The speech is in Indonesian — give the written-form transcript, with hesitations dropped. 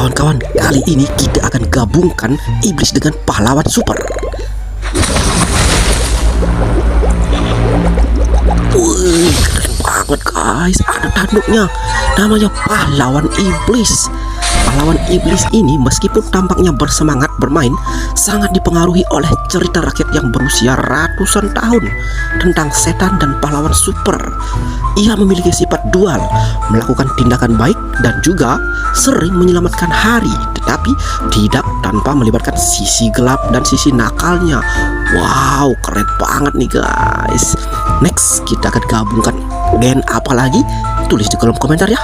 kawan-kawan, kali ini kita akan gabungkan iblis dengan pahlawan super. Wih, keren banget guys. Ada tanduknya, namanya pahlawan iblis. Pahlawan iblis ini meskipun tampaknya bersemangat bermain, sangat dipengaruhi oleh cerita rakyat yang berusia ratusan tahun tentang setan dan pahlawan super. Ia memiliki sifat dual, melakukan tindakan baik dan juga sering menyelamatkan hari, tetapi tidak tanpa melibatkan sisi gelap dan sisi nakalnya. Wow, keren banget nih guys. Next, kita akan gabungkan gen apa lagi? Tulis di kolom komentar ya.